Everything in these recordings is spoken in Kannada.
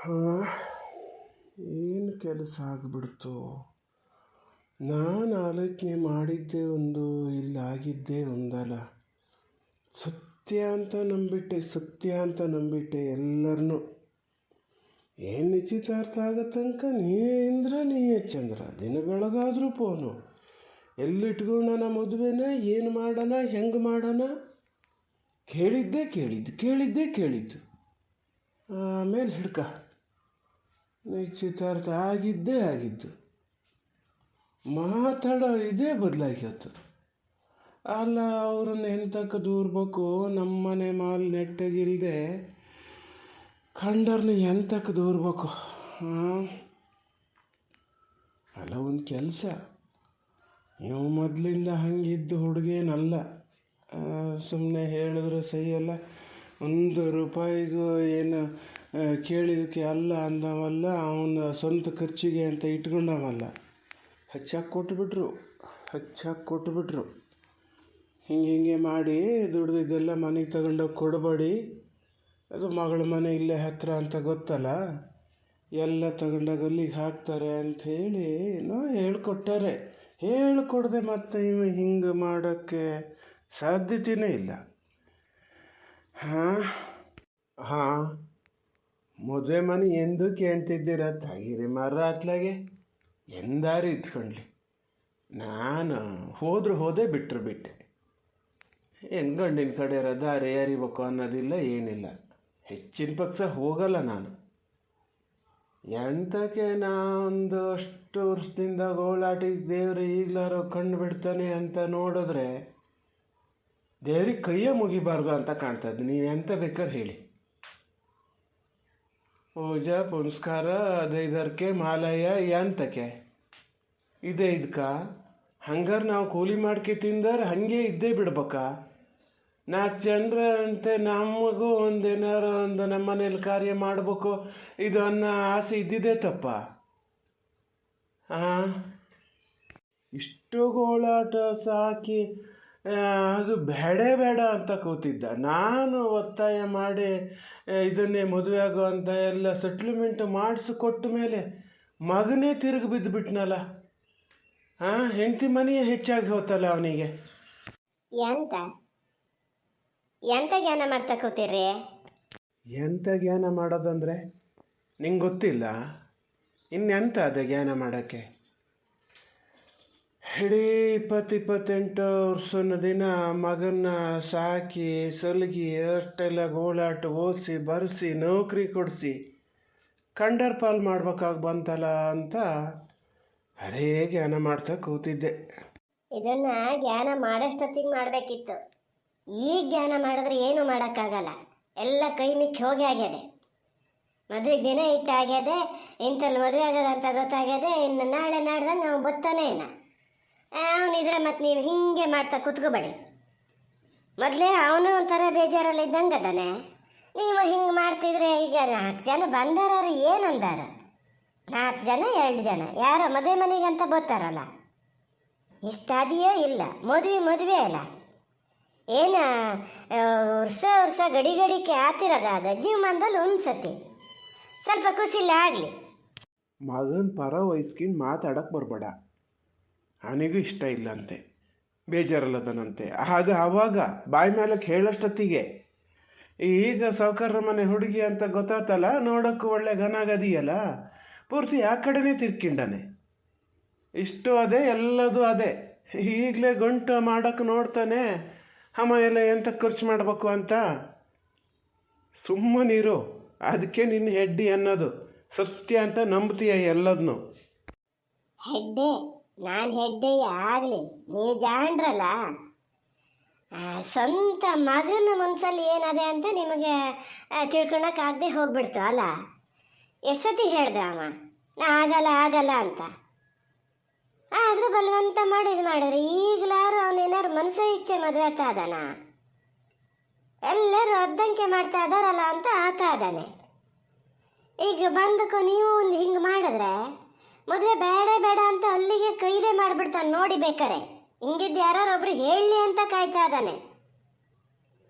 ಹಾಂ, ಏನು ಕೆಲಸ ಆಗಿಬಿಡ್ತು. ನಾನು ಆಲೋಚನೆ ಮಾಡಿದ್ದೇ ಒಂದು, ಇಲ್ಲಾಗಿದ್ದೇ ಒಂದಲ್ಲ. ಸತ್ಯ ಅಂತ ನಂಬಿಟ್ಟೆ ಎಲ್ಲರನ್ನೂ. ಏನು ನಿಶ್ಚಿತಾರ್ಥ ಆಗೋ ತನಕ ನೀ ಚಂದ್ರ, ದಿನ ಬೆಳಗಾದರೂ ಫೋನು. ಎಲ್ಲಿಟ್ಕೊಳ್ಳೋಣ ಮದುವೆನ, ಏನು ಮಾಡೋಣ, ಹೆಂಗೆ ಮಾಡೋಣ, ಕೇಳಿದ್ದು. ಆಮೇಲೆ ಹಿಡ್ಕ ನಿಶ್ಚಿತಾರ್ಥ ಆಗಿದ್ದು. ಮಾತಾಡೋ ಇದೇ ಬದಲಾಗ್ಯತ್ತು. ಅಲ್ಲ, ಅವ್ರನ್ನ ಎಂತಕ್ಕೆ ದೂರ್ಬೇಕು? ನಮ್ಮನೆ ಮಾಲ್ ನೆಟ್ಟಗಿಲ್ಲದೆ ಕಂಡರ್ನ ಎಂತಕ್ಕೆ ದೂರ್ಬೇಕು? ಅಲ್ಲ, ಒಂದು ಕೆಲಸ, ನೀವು ಮೊದಲಿಂದ ಹಂಗಿದ್ದು ಹುಡುಗೇನಲ್ಲ. ಸುಮ್ಮನೆ ಹೇಳಿದ್ರೆ ಸಹಿಯಲ್ಲ. 1 ರೂಪಾಯಿಗೂ ಏನು ಕೇಳಿದಕ್ಕೆ ಅಲ್ಲ ಅಂದವಲ್ಲ, ಅವನ ಸ್ವಂತ ಖರ್ಚಿಗೆ ಅಂತ ಇಟ್ಕೊಂಡವಲ್ಲ. ಹೆಚ್ಚಾಗಿ ಕೊಟ್ಬಿಟ್ರು. ಹಿಂಗೆ ಮಾಡಿ ದುಡ್ದಿದ್ದೆಲ್ಲ ಮನೆಗೆ ತಗೊಂಡೋಗಿ ಕೊಡಬೇಡಿ. ಅದು ಮಗಳ ಮನೆ ಇಲ್ಲೇ ಹತ್ತಿರ ಅಂತ ಗೊತ್ತಲ್ಲ, ಎಲ್ಲ ತಗೊಂಡೋಗಿ ಅಲ್ಲಿಗೆ ಹಾಕ್ತಾರೆ ಅಂಥೇಳಿ ಏನೋ ಹೇಳ್ಕೊಡ್ದೆ ಮತ್ತೆ ಇವ ಹಿಂಗೆ ಮಾಡೋಕ್ಕೆ ಸಾಧ್ಯತೆಯೇ ಇಲ್ಲ. ಹಾಂ, ಮದುವೆ ಮನೆ ಎಂದಕ್ಕೆ ಅಂತಿದ್ದೀರ? ತೆಗೀರಿ ಮರ ಹತ್ಲಾಗೆ, ಎಂದಾರು ಇಟ್ಕೊಂಡ್ಲಿ. ನಾನು ಹೋದೆ ಬಿಟ್ಟೆ. ಏನು ಗಂಡಿನ ಕಡೆ ದಾರಿ ಅರಿಬೇಕು ಅನ್ನೋದಿಲ್ಲ, ಏನಿಲ್ಲ. ಹೆಚ್ಚಿನ ಪಕ್ಷ ಹೋಗಲ್ಲ ನಾನು. ಎಂತಕ್ಕೆ ನಾವೊಂದು ಅಷ್ಟು ವರ್ಷದಿಂದ ಗೋಳಾಟಿಗೆ ದೇವ್ರು ಈಗಲಾರು ಕಣ್ಣು ಬಿಡ್ತಾನೆ ಅಂತ ನೋಡಿದ್ರೆ ದೇವ್ರಿಗೆ ಕೈಯೇ ಮುಗಿಬಾರ್ದು ಅಂತ ಕಾಣ್ತದೆ. ನೀವು ಎಂತ ಬೇಕಾದ್ರೆ ಹೇಳಿ, ಪೂಜಾ ಪುನಸ್ಕಾರ ಅದೈದರ್ಕೆ ಮಾಲಯ ಎಂತಕ್ಕೆ ಇದೆ ಇದಕ್ಕ? ಹಂಗಾರೆ ನಾವು ಕೂಲಿ ಮಾಡ್ಕೆ ತಿಂದರೆ ಹಾಗೆ ಇದ್ದೇ ಬಿಡ್ಬೇಕಾ? 4 ಜನರ ಅಂತೆ ನಮಗೂ ಒಂದೇನಾರು ಒಂದು ನಮ್ಮ ಮನೇಲಿ ಕಾರ್ಯ ಮಾಡಬೇಕು ಇದು ಅನ್ನೋ ಆಸೆ ಇದ್ದಿದ್ದೇ ತಪ್ಪ? ಇಷ್ಟು ಗೋಳಾಟ ಸಾಕಿ ಅದು ಬೇಡ ಅಂತ ಕೂತಿದ್ದ. ನಾನು ಒತ್ತಾಯ ಮಾಡಿ ಇದನ್ನೇ ಮದುವೆ ಆಗೋ ಅಂತ ಎಲ್ಲ ಸೆಟ್ಲ್ಮೆಂಟ್ ಮಾಡಿಸಿಕೊಟ್ಟ ಮೇಲೆ ಮಗನೇ ತಿರುಗಿ ಬಿದ್ದುಬಿಟ್ನಲ್ಲ. ಹೆಂಡತಿ ಮನೆಯೇ ಹೆಚ್ಚಾಗಿ ಹೋತಲ್ಲ ಅವನಿಗೆ. ಎಂತ ಜ್ಞಾನ ಮಾಡ್ತಾ ಕೂತೀರಿ? ಎಂತ ಜ್ಞಾನ ಮಾಡೋದಂದ್ರೆ ನಿಂಗೆ ಗೊತ್ತಿಲ್ಲ? ಇನ್ನೆಂತ ಅದೇ ಜ್ಞಾನ ಮಾಡೋಕ್ಕೆ? ಇಡೀ 28 ವರ್ಷದ ದಿನ ಮಗನ್ನ ಸಾಕಿ ಸಲಗಿ ಅಷ್ಟೆಲ್ಲ ಗೋಳಾಟ ಓದಿಸಿ ಬರೆಸಿ ನೌಕರಿ ಕೊಡಿಸಿ ಕಂಡರ್ ಪಾಲ್ ಮಾಡ್ಬೇಕಾಗಿ ಬಂತಲ್ಲ ಅಂತ ಅದೇ ಜ್ಞಾನ ಮಾಡ್ತಾ ಕೂತಿದ್ದೆ. ಇದನ್ನ ಜ್ಞಾನ ಮಾಡೋಷ್ಟೊತ್ತಿಗೆ ಮಾಡಬೇಕಿತ್ತು. ಈಗ ಜ್ಞಾನ ಮಾಡಿದ್ರೆ ಏನೂ ಮಾಡೋಕ್ಕಾಗಲ್ಲ. ಎಲ್ಲ ಕೈ ಮಿಕ್ಕಿ ಹೋಗಿ ಆಗ್ಯದೆ. ಮದುವೆಗೆ ದಿನ ಇಟ್ಟಾಗ್ಯದೆ, ಇಂಥಲ್ಲಿ ಮದುವೆ ಆಗ್ಯದ ಅಂತ ಗೊತ್ತಾಗ್ಯದೆ. ಇನ್ನು ನಾಳೆ ನಾಡ್ದಂಗೆ ಅವ್ನು ಬತ್ತಾನೆ ಅವನಿದ್ರೆ ಮತ್ತು ನೀವು ಹೀಗೆ ಮಾಡ್ತಾ ಕೂತ್ಕೋಬೇಡಿ. ಮೊದಲೇ ಅವನು ಒಂಥರ ಬೇಜಾರಲ್ಲಿ ಇದ್ದಂಗೆ ಅದಾನೆ. ನೀವು ಹಿಂಗೆ ಮಾಡ್ತಿದ್ರೆ ಈಗ 4 ಜನ ಬಂದಾರು ಏನಂದಾರ? 4 ಜನ 2 ಜನ ಯಾರೋ ಮದುವೆ ಮನೆಗೆ ಅಂತ ಬರ್ತಾರಲ್ಲ, ಇಷ್ಟಾದಿಯೋ ಇಲ್ಲ. ಮದುವೆ ಅಲ್ಲ, ಏನ ವರ್ಷ ಗಡಿಗೆ ಆತಿರೋದಾದ ಜೀವಮಾನದಲ್ಲಿ ಒಂದ್ಸತಿ ಸ್ವಲ್ಪ ಖುಷಿಲ್ಲ ಆಗಲಿ. ಮಗನ ಪರ ವಯಸ್ಕಿನ ಮಾತಾಡಕ್ಕೆ ಬರಬೇಡ. ಅವನಿಗೂ ಇಷ್ಟ ಇಲ್ಲಂತೆ, ಬೇಜಾರಲ್ಲದನಂತೆ. ಅದು ಆವಾಗ ಬಾಯಿ ಮೇಲಕ್ಕೆ ಹೇಳೋಷ್ಟೊತ್ತಿಗೆ. ಈಗ ಸಾವುಕಾರರ ಮನೆ ಹುಡುಗಿ ಅಂತ ಗೊತ್ತಾತಲ್ಲ, ನೋಡೋಕ್ಕೂ ಒಳ್ಳೆ ಘನಾಗದಿಯಲ್ಲ, ಪೂರ್ತಿ ಆ ಕಡೆನೇ ತಿರ್ಕಿಂಡನೆ. ಇಷ್ಟು ಅದೇ, ಎಲ್ಲದೂ ಅದೇ. ಈಗಲೇ ಗಂಟು ಮಾಡೋಕ್ಕೆ ನೋಡ್ತಾನೆ. ಅಮ್ಮ ಎಲ್ಲ ಎಂತ ಖರ್ಚು ಮಾಡಬೇಕು ಅಂತ. ಸುಮ್ಮನಿರು, ಅದಕ್ಕೆ ನಿನ್ನ ಹೆಡ್ಡಿ ಅನ್ನೋದು. ಸತ್ಯ ಅಂತ ನಂಬ್ತೀಯ ಎಲ್ಲದನ್ನು. ಹೆಡ್ಡೆ ನಾನು ಹೆಡ್ಡೆಯೇ ಆಗಲಿ, ನೀವು ಜಾಣ್ರಲ್ಲ. ಸ್ವಂತ ಮಗನ ಮನಸ್ಸಲ್ಲಿ ಏನದೆ ಅಂತ ನಿಮಗೆ ತಿಳ್ಕೊಳಕ್ಕಾಗದೆ ಹೋಗ್ಬಿಡ್ತು ಅಲ್ಲ. ಎಷ್ಟು ಸತಿ ಹೇಳ್ದೆ ಅಮ್ಮ ನಾ ಆಗಲ್ಲ ಅಂತ. ಆದರೂ ಬಲವಂತ ಮಾಡಿದ್ರೆ ಈಗಲಾರು ಅವನೇನಾರು ಮನಸ್ಸೇ ಇಚ್ಛೆ ಮದುವೆ ಆಗ್ತಾ ಇದ್ದಾನ? ಎಲ್ಲರೂ ಅದ್ದಂಕೆ ಮಾಡ್ತಾ ಇದ್ದಾರಲ್ಲ ಅಂತ ಆಗ್ತಾ ಇದ್ದಾನೆ. ಈಗ ಬಂದಕ್ಕೂ ನೀವು ಒಂದು ಹಿಂಗೆ ಮಾಡಿದ್ರೆ ಮದುವೆ ಬೇಡ ಅಂತ ಅಲ್ಲಿಗೆ ಕೈದೇ ಮಾಡಿಬಿಡ್ತಾನೆ ನೋಡಿ. ಬೇಕಾರೆ ಹಿಂಗಿದ್ದು ಯಾರೊಬ್ರು ಹೇಳಲಿ ಅಂತ ಕಾಯ್ತಾ ಇದ್ದಾನೆ.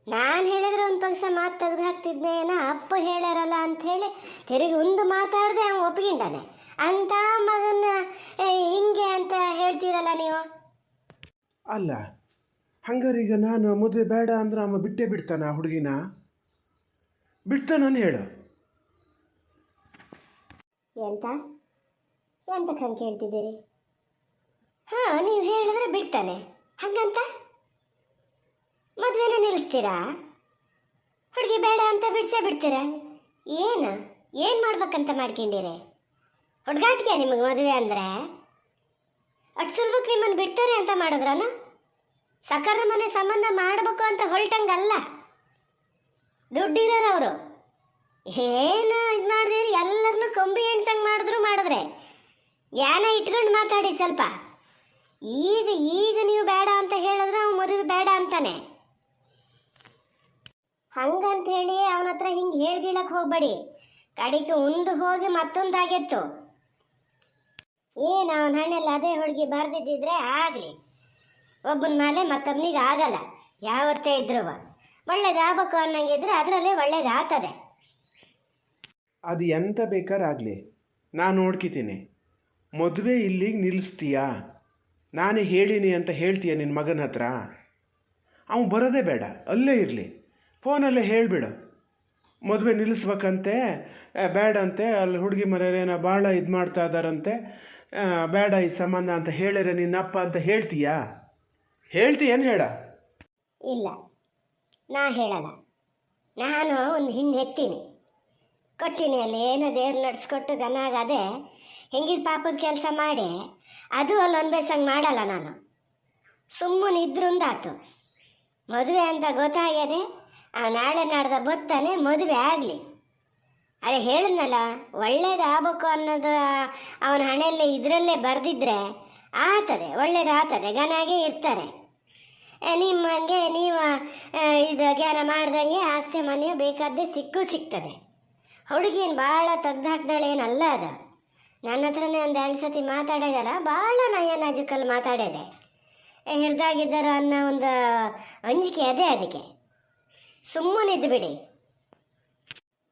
ನಾನು ಹೇಳಿದ್ರೆ ಒಂದು ಪಕ್ಷ ಮಾತು ತೆಗೆದು ಹಾಕ್ತಿದ್ದೆ ಏನೋ ಅಪ್ಪ ಹೇಳ್ಯಾರಲ್ಲ ಅಂಥೇಳಿ ತಿರುಗಿ ಒಂದು ಮಾತಾಡದೆ ಅವ್ನು ಒಪ್ಪಿಕೊಂಡಾನೆ ಅಂತ ಮಗನ ಹಿಂಗೆ ಅಂತ ಹೇಳ್ತೀರಲ್ಲ ನೀವು. ಅಲ್ಲ ಹಂಗಾರೀಗ ನಾನು ಮದುವೆ ಬೇಡ ಅಂದ್ರೆ ಅಮ್ಮ ಬಿಟ್ಟೇ ಬಿಡ್ತಾನ ಆ ಹುಡುಗಿನ? ಬಿಡ್ತಾನನ್ನು ಹೇಳು. ಎಂತ ಎಂತಕ್ಕಂಗೆ ಕೇಳ್ತಿದ್ದೀರಿ? ಹಾಂ, ನೀವು ಹೇಳಿದ್ರೆ ಬಿಡ್ತಾನೆ ಹಾಗಂತ ಮದುವೆನ ನಿಲ್ಲಿಸ್ತೀರಾ? ಹುಡುಗಿ ಬೇಡ ಅಂತ ಬಿಡಿಸೇ ಬಿಡ್ತೀರಾ? ಏನು ಮಾಡ್ಬೇಕಂತ ಮಾಡ್ಕೊಂಡಿರಿ? ಹುಡುಗಾಟಿಗೆ ನಿಮಗೆ ಮದುವೆ ಅಂದರೆ ಅಷ್ಟು ಸುಲಭಕ್ಕೆ ನಿಮ್ಮನ್ನು ಬಿಡ್ತಾರೆ ಅಂತ ಮಾಡಿದ್ರನು? ಸಕರ ಮನೆ ಸಂಬಂಧ ಮಾಡಬೇಕು ಅಂತ ಹೊರಟಂಗಲ್ಲ. ದುಡ್ಡಿರೋರು ಅವರು ಏನು ಇದು ಮಾಡಿದಿರಿ, ಎಲ್ಲರನ್ನೂ ಕೊಂಬಿ ಎಣ್ಸಂಗೆ ಮಾಡಿದ್ರೆ ಜ್ಞಾನ ಇಟ್ಕೊಂಡು ಮಾತಾಡಿ ಸ್ವಲ್ಪ. ಈಗ ನೀವು ಬೇಡ ಅಂತ ಹೇಳಿದ್ರೆ ಅವ್ನು ಮದುವೆ ಬೇಡ ಅಂತಾನೆ. ಹಂಗಂತ ಹೇಳಿ ಅವನ ಹತ್ರ ಹಿಂಗೆ ಹೇಳ್ಗೀಳಕ್ಕೆ ಹೋಗ್ಬೇಡಿ. ಕಡೆಗೆ ಒಂದು ಹೋಗಿ ಮತ್ತೊಂದಾಗೆತ್ತು. ಏನು ಅವನ ಹಣ್ಣೆಲ್ಲ ಅದೇ ಹುಡುಗಿ ಬರ್ದಿದ್ದಿದ್ರೆ ಆಗಲಿ, ಒಬ್ಬನ ಮೇಲೆ ಮತ್ತೊಬ್ಬನಿಗೆ ಆಗಲ್ಲ. ಯಾವತ್ತೇ ಇದ್ರು ಒಳ್ಳೇದಾಗಬೇಕು ಅನ್ನಂಗಿದ್ರೆ ಅದರಲ್ಲೇ ಒಳ್ಳೇದಾಗ್ತದೆ. ಅದು ಎಂತ ಬೇಕಾರಾಗಲಿ ನಾನು ನೋಡ್ಕಿತೀನಿ. ಮದುವೆ ಇಲ್ಲಿಗೆ ನಿಲ್ಲಿಸ್ತೀಯಾ? ನಾನೇ ಹೇಳೀನಿ ಅಂತ ಹೇಳ್ತೀಯ ನಿನ್ನ ಮಗನ ಹತ್ರ? ಅವನು ಬರೋದೇ ಬೇಡ, ಅಲ್ಲೇ ಇರಲಿ, ಫೋನಲ್ಲೇ ಹೇಳಿಬಿಡು. ಮದುವೆ ನಿಲ್ಲಿಸ್ಬೇಕಂತೆ, ಬೇಡಂತೆ, ಅಲ್ಲಿ ಹುಡುಗಿ ಮರೆಯರೇನೋ ಭಾಳ ಇದು ಮಾಡ್ತಾ ಇದ್ದಾರಂತೆ, ಬೇಡ ಈ ಸಂಬಂಧ ಅಂತ ಹೇಳಿದ್ರೆ ನಿನ್ನಪ್ಪ ಅಂತ ಹೇಳ್ತೀಯೇನು ಹೇಳ? ಇಲ್ಲ, ನಾ ಹೇಳಲ್ಲ. ನಾನು ಒಂದು ಹಿಂಡು ಎತ್ತೀನಿ, ಕೊಟ್ಟಿನಿ, ಅಲ್ಲಿ ಏನೋ ದೇವ್ರು ನಡೆಸ್ಕೊಟ್ಟು ಗನಾಗದೆ ಹೆಂಗಿದ ಪಾಪದ ಕೆಲಸ ಮಾಡಿ ಅದು ಅಲ್ಲಿ ಅನ್ಬೇಸಂಗೆ ಮಾಡಲ್ಲ ನಾನು. ಸುಮ್ಮನೆ ಇದ್ರುಂದಾತು. ಮದುವೆ ಅಂತ ಗೊತ್ತಾಗ್ಯದೆ, ನಾಳೆ ನಾಡ್ದ ಬತ್ತಾನೆ, ಮದುವೆ ಆಗಲಿ. ಅದೇ ಹೇಳಿದ್ನಲ್ಲ, ಒಳ್ಳೇದಾಗಬೇಕು ಅನ್ನೋದು ಅವನ ಹಣೆಯಲ್ಲೇ ಇದರಲ್ಲೇ ಬರೆದಿದ್ರೆ ಆಗ್ತದೆ, ಒಳ್ಳೇದಾಗ್ತದೆ, ಗನಾಗೆ ಇರ್ತಾರೆ. ನಿಮ್ಮಂಗೆ ನೀವು ಇದು ಜ್ಞಾನ ಮಾಡ್ದಂಗೆ ಆಸ್ತಿ ಮನೆಯು ಬೇಕಾದ್ದೇ ಸಿಗ್ತದೆ. ಹುಡುಗೇನು ಭಾಳ ತೆಗ್ದು ಹಾಕ್ದಾಳೇನಲ್ಲ ಅದು. ನನ್ನ ಹತ್ರನೇ ಒಂದು 2 ಸತಿ ಮಾತಾಡಿದಾರ, ಭಾಳ ನಯನಾಜುಕಲ್ಲಿ ಮಾತಾಡಿದೆ. ಹಿರಿದಾಗಿದ್ದರು ಅನ್ನೋ ಒಂದು ಅಂಜಿಕೆ ಅದೇ. ಅದಕ್ಕೆ ಸುಮ್ಮನಿದ್ದು ಬಿಡಿ.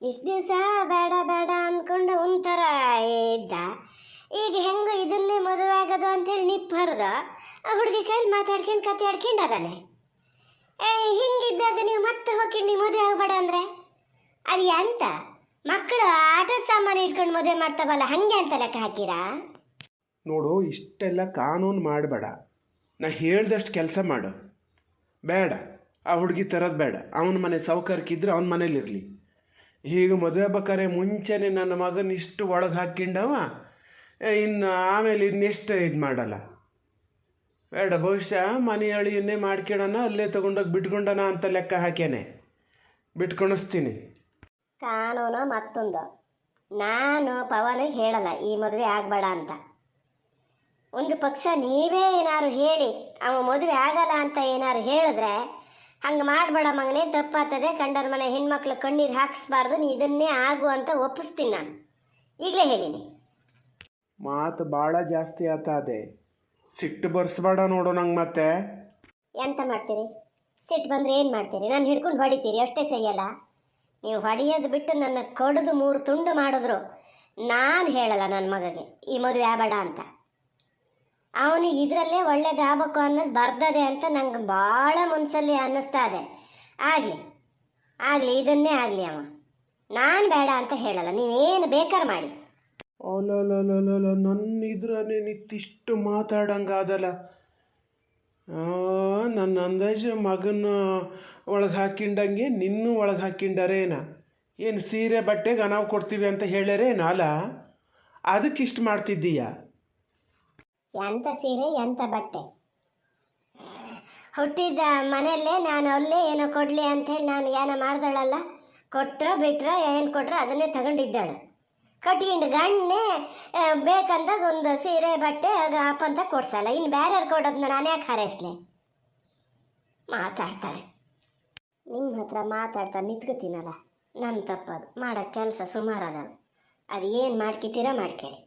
ಇಷ್ಟು ದಿವಸ ಬೇಡ ಬೇಡ ಅಂದ್ಕೊಂಡು ಒಂಥರ ಇದ್ದ, ಈಗ ಹೆಂಗೆ ಇದನ್ನೇ ಮದುವೆ ಆಗೋದು ಅಂತೇಳಿ ನಿಪ್ಪು ಹರಿದು ಆ ಹುಡುಗಿ ಕೈಲಿ ಮಾತಾಡ್ಕೊಂಡು ಕತೆ ಆಡ್ಕೊಂಡು ಅದಾನೆ. ಹಿಂಗಿದ್ದಾಗ ನೀವು ಮತ್ತೆ ಹೋಗಿ ನೀವು ಮದುವೆ ಆಗಬೇಡ ಅಂದರೆ ಅದು ಎಂತ? ಮಕ್ಕಳು ಆಟದ ಸಾಮಾನು ಇಟ್ಕೊಂಡು ಮದುವೆ ಮಾಡ್ತಾವಲ್ಲ, ಹಾಗೆ ಅಂತ ಲೆಕ್ಕ ಹಾಕಿರಾ? ನೋಡು, ಇಷ್ಟೆಲ್ಲ ಕಾನೂನು ಮಾಡಬೇಡ. ನಾ ಹೇಳ್ದಷ್ಟು ಕೆಲಸ ಮಾಡು. ಬೇಡ, ಆ ಹುಡುಗಿ ತರೋದು ಬೇಡ. ಅವನ ಮನೆ ಸೌಕರ್ಯಕ್ಕಿದ್ರೆ ಅವನ ಮನೇಲಿರಲಿ. ಹೀಗೆ ಮದುವೆ ಬೇಕಾರೆ ಮುಂಚೆನೇ ನನ್ನ ಮಗನ ಇಷ್ಟು ಒಳಗೆ ಹಾಕ್ಕೊಂಡವ, ಇನ್ನು ಆಮೇಲೆ ಇನ್ನೆಷ್ಟು ಇದು ಮಾಡಲ್ಲ. ಬೇಡ, ಬಹುಶಃ ಮನೆ ಅಳಿಯನ್ನೇ ಮಾಡ್ಕೊಳ್ಳೋಣ, ಅಲ್ಲೇ ತೊಗೊಂಡೋಗಿ ಬಿಟ್ಕೊಂಡನ ಅಂತ ಲೆಕ್ಕ ಹಾಕ್ಯಾನೆ. ಬಿಟ್ಕೊಣಿಸ್ತೀನಿ. ಕಾನೂನು ಮತ್ತೊಂದು. ನಾನು ಪವನಿಗೆ ಹೇಳಲ್ಲ ಈ ಮದುವೆ ಆಗಬೇಡ ಅಂತ. ಒಂದು ಪಕ್ಷ ನೀವೇ ಏನಾರು ಹೇಳಿ ಅವ ಮದುವೆ ಆಗಲ್ಲ ಅಂತ ಏನಾರು ಹೇಳಿದ್ರೆ, ಹಂಗೆ ಮಾಡಬೇಡ ಮಗನೇ, ತಪ್ಪಾಗ್ತದೆ, ಕಂಡರ ಮನೆ ಹೆಣ್ಮಕ್ಳು ಕಣ್ಣೀರು ಹಾಕಿಸ್ಬಾರ್ದು, ನೀ ಇದನ್ನೇ ಆಗು ಅಂತ ಒಪ್ಪಿಸ್ತೀನಿ ನಾನು. ಈಗಲೇ ಹೇಳೀನಿ. ಮಾತು ಭಾಳ ಜಾಸ್ತಿ ಆತಾದೆ. ಸಿಟ್ಟು ಬರ್ಸ್ಬೇಡ ನೋಡು ನಂಗೆ. ಮತ್ತೆ ಎಂತ ಮಾಡ್ತೀರಿ? ಸಿಟ್ಟು ಬಂದರೆ ಏನು ಮಾಡ್ತೀರಿ? ನಾನು ಹಿಡ್ಕೊಂಡು ಹೊಡಿತೀರಿ ಅಷ್ಟೇ, ಸರಿಯಲ್ಲ? ನೀವು ಹೊಡೆಯೋದು ಬಿಟ್ಟು ನನ್ನ ಕಡಿದು 3 ತುಂಡು ಮಾಡಿದ್ರು ನಾನು ಹೇಳಲ್ಲ ನನ್ನ ಮಗಗೆ ಈ ಮದುವೆ ಆಗಬೇಡ ಅಂತ. ಅವನಿಗೆ ಇದರಲ್ಲೇ ಒಳ್ಳೇದಾಗಬೇಕು ಅನ್ನೋದು ಬರ್ದದೆ ಅಂತ ನಂಗೆ ಭಾಳ ಮನಸ್ಸಲ್ಲಿ ಅನ್ನಿಸ್ತಾ ಇದೆ. ಆಗಲಿ ಇದನ್ನೇ ಆಗಲಿ. ನಾನು ಬೇಡ ಅಂತ ಹೇಳಲ್ಲ, ನೀವೇನು ಬೇಕಾದ್ರೆ ಮಾಡಿ. ಅಲ್ಲ, ನನ್ನ ಇದ್ರೇ ನಿತ್ತಿಷ್ಟು ಮಾತಾಡಂಗಾದಲ್ಲ. ನನ್ನ ಅಂದಾಜು ಮಗನ ಒಳಗೆ ಹಾಕಿಂಡಂಗೆ ನಿನ್ನೂ ಒಳಗೆ ಹಾಕಿಂಡರೇನ? ಏನು ಸೀರೆ ಬಟ್ಟೆಗೆ ನಾವು ಕೊಡ್ತೀವಿ ಅಂತ ಹೇಳ್ಯಾರೇನಲ್ಲ, ಅದಕ್ಕಿಷ್ಟು ಮಾಡ್ತಿದ್ದೀಯ? ಎಂಥ ಸೀರೆ ಎಂಥ ಬಟ್ಟೆ? ಹುಟ್ಟಿದ ಮನೆಯಲ್ಲೇ ನಾನು ಅಲ್ಲೇ ಏನೋ ಕೊಡಲಿ ಅಂಥೇಳಿ ನಾನು ಏನೋ ಮಾಡ್ದಳಲ್ಲ. ಕೊಟ್ಟರೋ ಬಿಟ್ಟರೋ ಏನು ಕೊಟ್ಟರೋ ಅದನ್ನೇ ತಗೊಂಡಿದ್ದಾಳು. ಕಟ್ಕೊಂಡು ಗಣ್ಣೆ ಬೇಕಂದಾಗ ಒಂದು ಸೀರೆ ಬಟ್ಟೆ ಅಪ್ಪ ಅಂತ ಕೊಡ್ಸಲ್ಲ. ಇನ್ನು ಬೇರೆಯವ್ರು ಕೊಡೋದನ್ನ ನಾನು ಯಾಕೆ ಹಾರೈಸ್ಲಿ? ಮಾತಾಡ್ತಾರೆ, ನಿಮ್ಮ ಹತ್ರ ಮಾತಾಡ್ತಾ ನಿಂತ್ಕೋತೀನಲ್ಲ, ನನ್ನ ತಪ್ಪದು. ಮಾಡೋಕ್ಕೆ ಕೆಲಸ ಸುಮಾರು ಅದ. ಅದು ಏನು ಮಾಡ್ಕೊತೀರ ಮಾಡ್ಕೊಳ್ಳಿ.